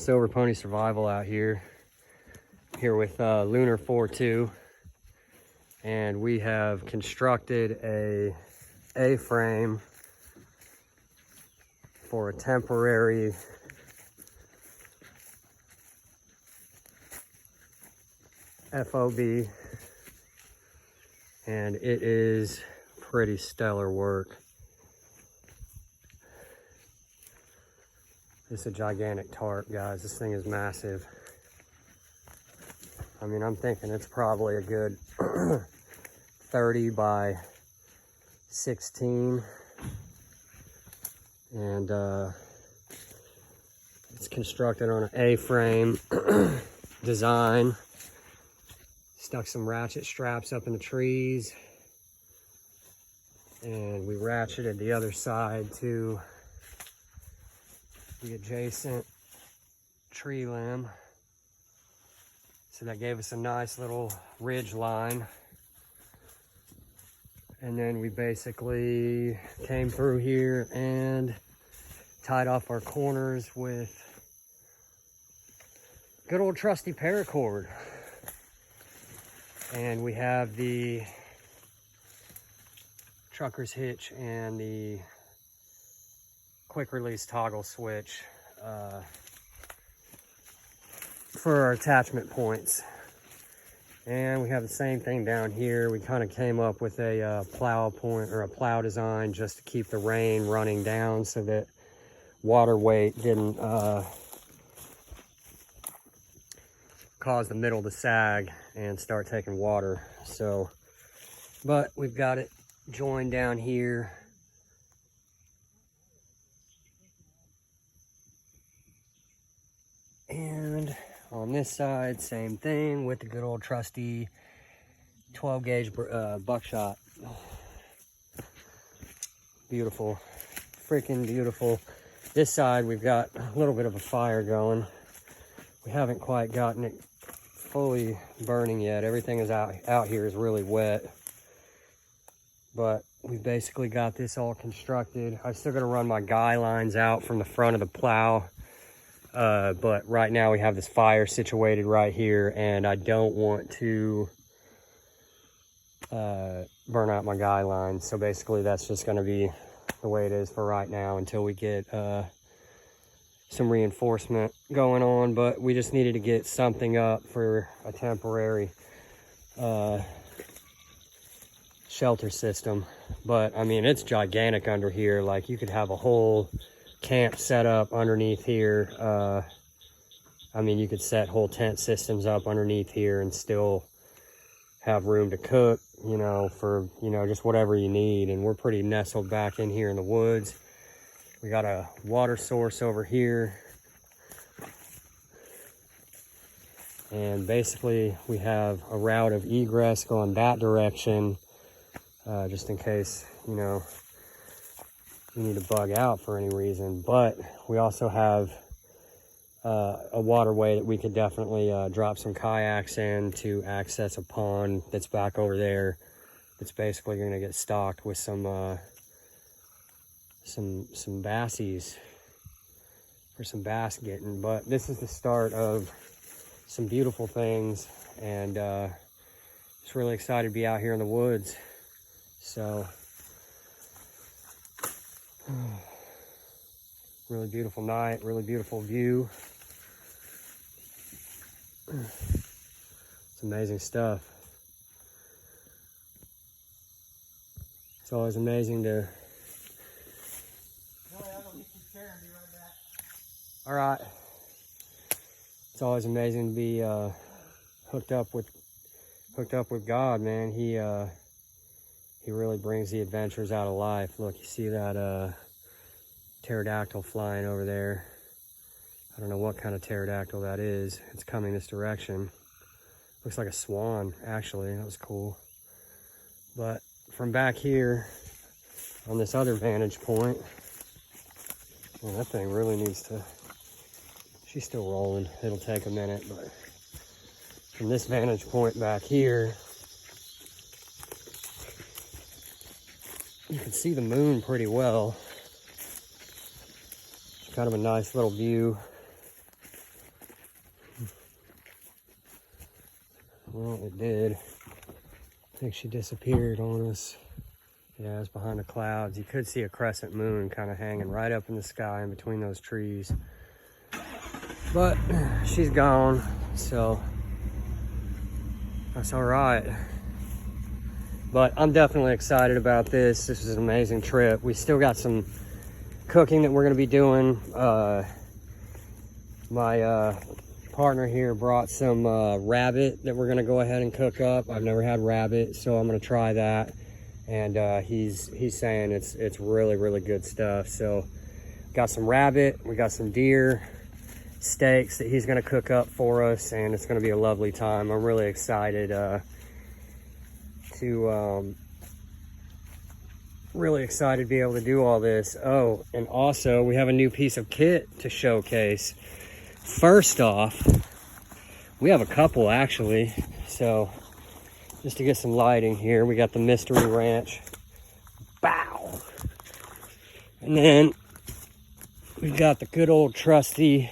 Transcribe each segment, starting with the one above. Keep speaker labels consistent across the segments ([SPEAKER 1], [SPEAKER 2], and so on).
[SPEAKER 1] Silver Pony Survival out here with Lunar 4.2, and we have constructed a A-frame for a temporary FOB, and it is pretty stellar work. It's a gigantic tarp, guys. This thing is massive. I mean, I'm thinking it's probably a good 30 by 16. And it's constructed on an A-frame design. Stuck some ratchet straps up in the trees. And we ratcheted the other side to the adjacent tree limb. So that gave us a nice little ridge line. And then we basically came through here and tied off our corners with good old trusty paracord. And we have the trucker's hitch and the quick release toggle switch for our attachment points. And we have the same thing down here. We kind of came up with a plow point or a plow design just to keep the rain running down so that water weight didn't cause the middle to sag and start taking water. So, but we've got it joined down here. And on this side, same thing with the good old trusty 12 gauge buckshot. Beautiful, freaking beautiful. This side, we've got a little bit of a fire going. We haven't quite gotten it fully burning yet. Everything is out here is really wet. But we basically got this all constructed. I'm still gonna run my guy lines out from the front of the plow. But right now we have this fire situated right here, and I don't want to burn out my guy lines. So basically that's just going to be the way it is for right now until we get some reinforcement going on. But we just needed to get something up for a temporary shelter system. But I mean, it's gigantic under here. Like, you could have a whole camp set up underneath here. I mean, you could set whole tent systems up underneath here and still have room to cook, you know, for, you know, just whatever you need. And we're pretty nestled back in here in the woods. We got a water source over here. And basically we have a route of egress going that direction, just in case, you know, you need to bug out for any reason. But we also have a waterway that we could definitely drop some kayaks in to access a pond that's back over there. It's basically going to get stocked with some bassies for some bass getting. But this is the start of some beautiful things, and just really excited to be out here in the woods. So really beautiful night, really beautiful view. It's amazing stuff. It's always amazing to... All right. It's always amazing to be hooked up with God, man. He really brings the adventures out of life. Look, you see that pterodactyl flying over there. I don't know what kind of pterodactyl that is. It's coming this direction. Looks like a swan, actually. That was cool. But from back here on this other vantage point, well, that thing really needs to... She's still rolling. It'll take a minute, but from this vantage point back here, you can see the moon pretty well. It's kind of a nice little view. Well, it did. I think she disappeared on us. Yeah, it was behind the clouds. You could see a crescent moon kind of hanging right up in the sky in between those trees. But she's gone, so that's all right. But I'm definitely excited about this. This is an amazing trip. We still got some cooking that we're going to be doing. My partner here brought some rabbit that we're going to go ahead and cook up. I've never had rabbit, so I'm going to try that. And he's saying it's really, really good stuff. So got some rabbit, we got some deer steaks that he's going to cook up for us, and it's going to be a lovely time. I'm really excited really excited to be able to do all this. Oh, and also we have a new piece of kit to showcase. First off, we have a couple actually. So just to get some lighting here, we got the Mystery Ranch. Bow. And then we got the good old trusty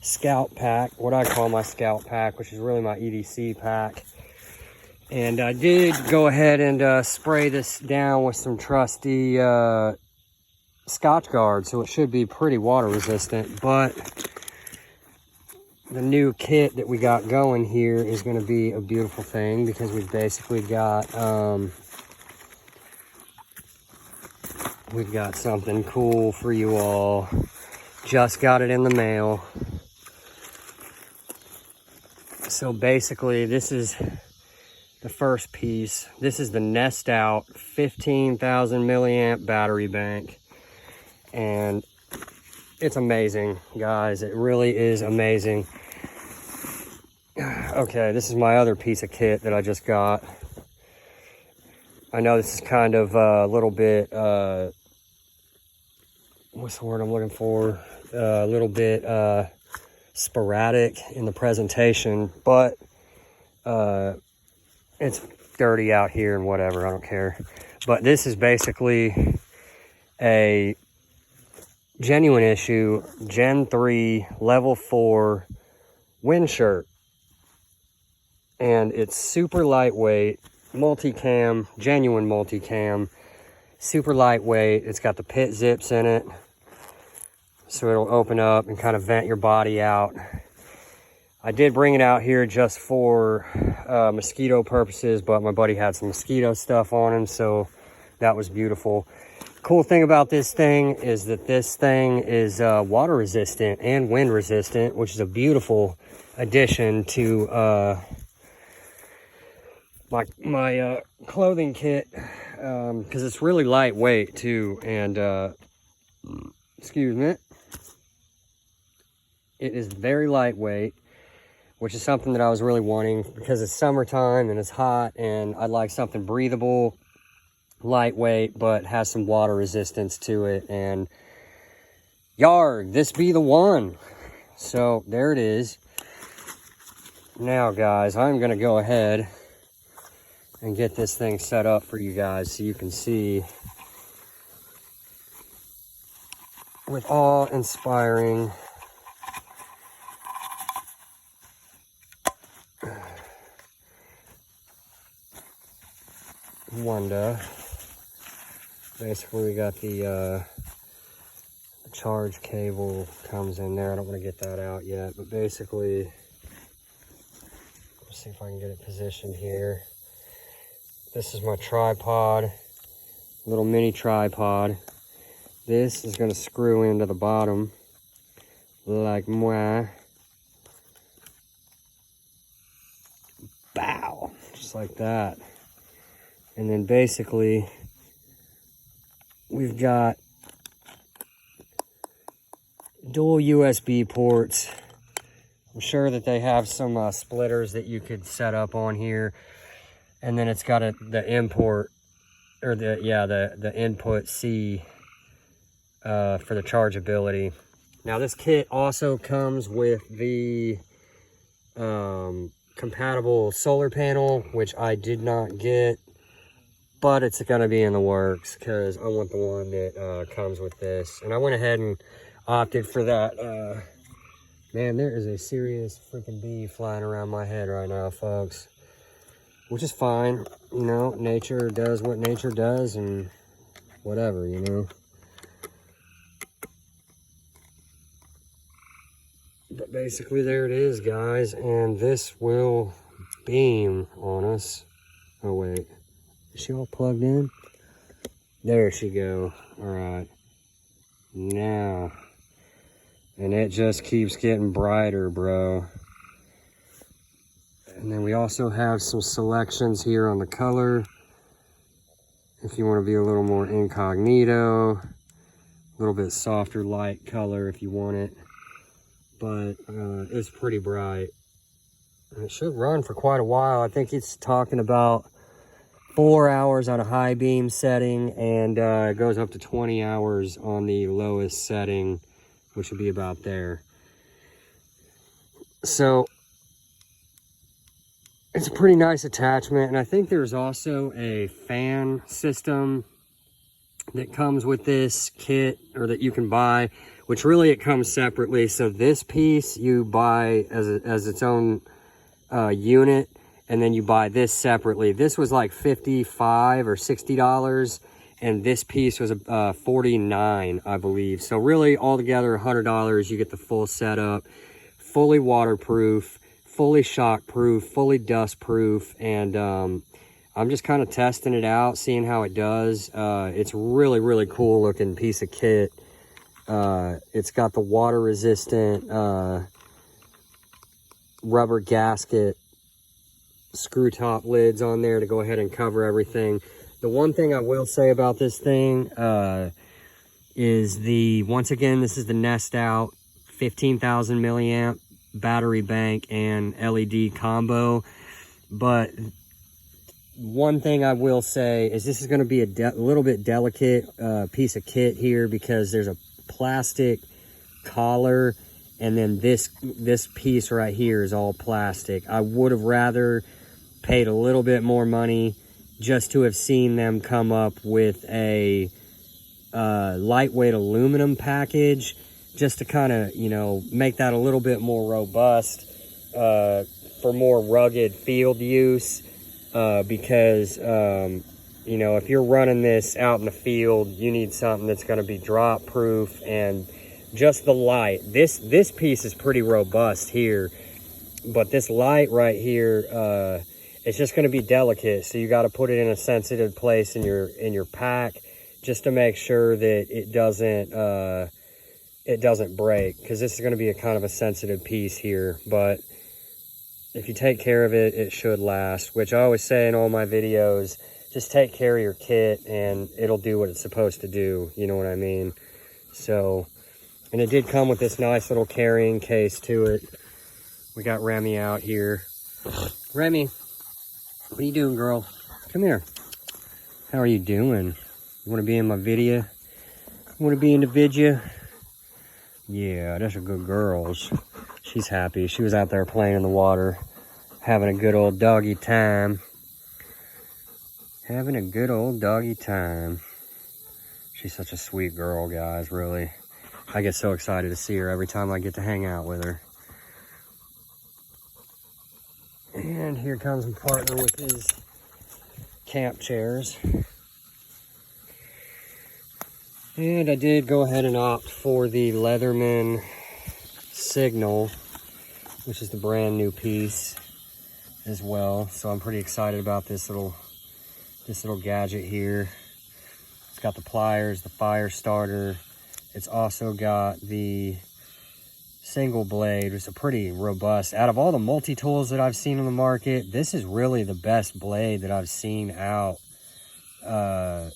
[SPEAKER 1] Scout pack, what I call my Scout pack, which is really my EDC pack. And I did go ahead and spray this down with some trusty Scotchgard, so it should be pretty water resistant. But the new kit that we got going here is going to be a beautiful thing, because we've basically got we've got something cool for you all. Just got it in the mail. So basically this is the first piece. This is the Nest Out 15,000 milliamp battery bank, and it's amazing, guys. It really is amazing. Okay, this is my other piece of kit that I just got. I know this is kind of a little bit what's the word I'm looking for, a little bit sporadic in the presentation, but it's dirty out here and whatever, I don't care. But this is basically a Genuine Issue Gen 3 Level 4 wind shirt. And it's super lightweight, multicam, genuine multicam, super lightweight. It's got the pit zips in it, so it'll open up and kind of vent your body out. I did bring it out here just for mosquito purposes, but my buddy had some mosquito stuff on him, so that was beautiful. Cool thing about this thing is that this thing is water resistant and wind resistant, which is a beautiful addition to my clothing kit, because it's really lightweight too, and excuse me, it is very lightweight, which is something that I was really wanting, because it's summertime and it's hot, and I'd like something breathable, lightweight, but has some water resistance to it. And yarg, this be the one. So there it is. Now guys, I'm gonna go ahead and get this thing set up for you guys so you can see with awe-inspiring wonder. Basically, we got the charge cable comes in there. I don't want to get that out yet, but basically, let's see if I can get it positioned here. This is my tripod, little mini tripod. This is going to screw into the bottom like moi. Bow, just like that. And then basically, we've got dual USB ports. I'm sure that they have some splitters that you could set up on here. And then it's got the import, or the input C for the chargeability. Now this kit also comes with the compatible solar panel, which I did not get, but it's gonna be in the works because I want the one that comes with this. And I went ahead and opted for that Man, there is a serious freaking bee flying around my head right now, folks. Which is fine, you know, nature does what nature does and whatever, you know. But basically there it is, guys, and this will beam on us. Oh wait, is she all plugged in? There she go. All right, now, and it just keeps getting brighter, bro. And then we also have some selections here on the color if you want to be a little more incognito, a little bit softer light color if you want it. But it's pretty bright. And it should run for quite a while. I think it's talking about 4 hours on a high beam setting, and it goes up to 20 hours on the lowest setting, which would be about there. So it's a pretty nice attachment, and I think there's also a fan system that comes with this kit, or that you can buy, which really it comes separately. So this piece you buy as its own unit, and then you buy this separately. This was like $55 or $60, and this piece was $49, I believe. So really altogether $100, you get the full setup, fully waterproof, fully shock proof, fully dust proof, and I'm just kind of testing it out, seeing how it does. It's really, really cool looking piece of kit. It's got the water resistant rubber gasket screw top lids on there to go ahead and cover everything. The one thing I will say about this thing is once again, this is the Nest Out 15,000 milliamp battery bank and LED combo. But one thing I will say is this is going to be a little bit delicate piece of kit here, because there's a plastic collar, and then this piece right here is all plastic. I would have rather paid a little bit more money just to have seen them come up with a lightweight aluminum package, just to kind of, you know, make that a little bit more robust for more rugged field use. Because you know, if you're running this out in the field, you need something that's going to be drop proof, and just the light. This piece is pretty robust here, but this light right here, it's just going to be delicate. So you got to put it in a sensitive place in your pack, just to make sure that it doesn't break, because this is going to be a kind of a sensitive piece here. But if you take care of it, it should last, which I always say in all my videos, just take care of your kit and it'll do what it's supposed to do. You know what I mean? So, and it did come with this nice little carrying case to it. We got Remy out here. Remy, what are you doing, girl? Come here. How are you doing? You want to be in my video? You want to be in the video? Yeah, that's a good girl. She's happy. She was out there playing in the water, having a good old doggy time. Having a good old doggy time. She's such a sweet girl, guys, really. I get so excited to see her every time I get to hang out with her. And here comes my partner with his camp chairs. And I did go ahead and opt for the Leatherman Signal, which is the brand new piece as well. So I'm pretty excited about this little gadget here. It's got the pliers, the fire starter. It's also got the single blade, which is a pretty robust. Out of all the multi-tools that I've seen on the market, this is really the best blade that I've seen out on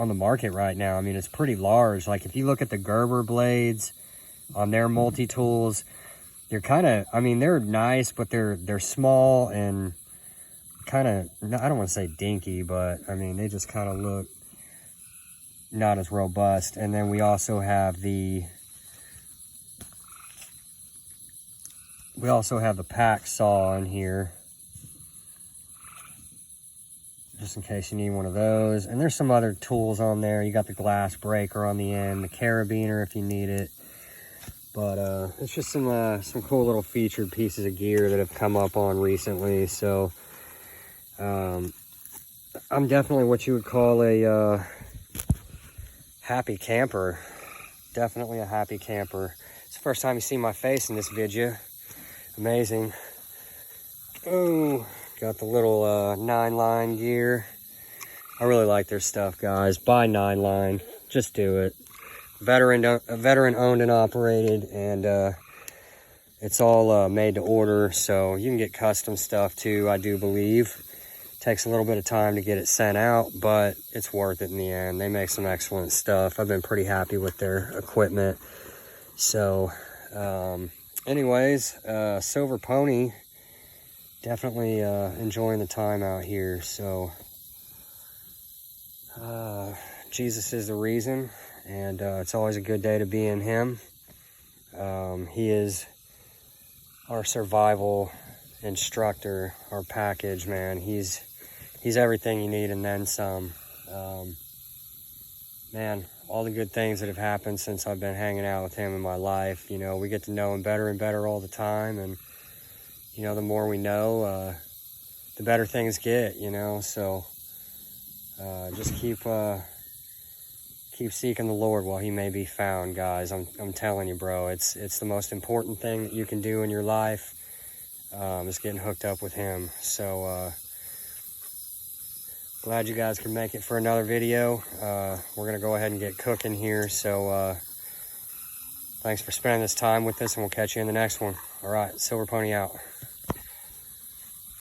[SPEAKER 1] the market right now. I mean, it's pretty large. Like if you look at the Gerber blades on their multi-tools, they're kind of, I mean, they're nice, but they're small and kind of, I don't want to say dinky, but I mean, they just kind of look not as robust. And then we also have the pack saw in here, just in case you need one of those. And there's some other tools on there. You got the glass breaker on the end, the carabiner if you need it. But it's just some cool little featured pieces of gear that have come up on recently. So I'm definitely what you would call a happy camper. Definitely a happy camper. It's the first time you see my face in this video. Amazing. Oh, got the little 9-line gear. I really like their stuff, guys. Buy 9-line. Just do it. Veteran owned and operated, and it's all made to order, so you can get custom stuff too, I do believe. Takes a little bit of time to get it sent out, but it's worth it in the end. They make some excellent stuff. I've been pretty happy with their equipment. So anyways, Silver Pony, definitely enjoying the time out here. So Jesus is the reason, and it's always a good day to be in him. He is our survival instructor, our package, man. He's everything you need and then some. Man, all the good things that have happened since I've been hanging out with him in my life, you know, we get to know him better and better all the time, and you know, the more we know, the better things get, you know. So just keep seeking the Lord while he may be found, guys. I'm telling you, bro, it's the most important thing that you can do in your life, is getting hooked up with him. So glad you guys could make it for another video. We're gonna go ahead and get cooking here. So thanks for spending this time with us, and we'll catch you in the next one. All right, Silver Pony out.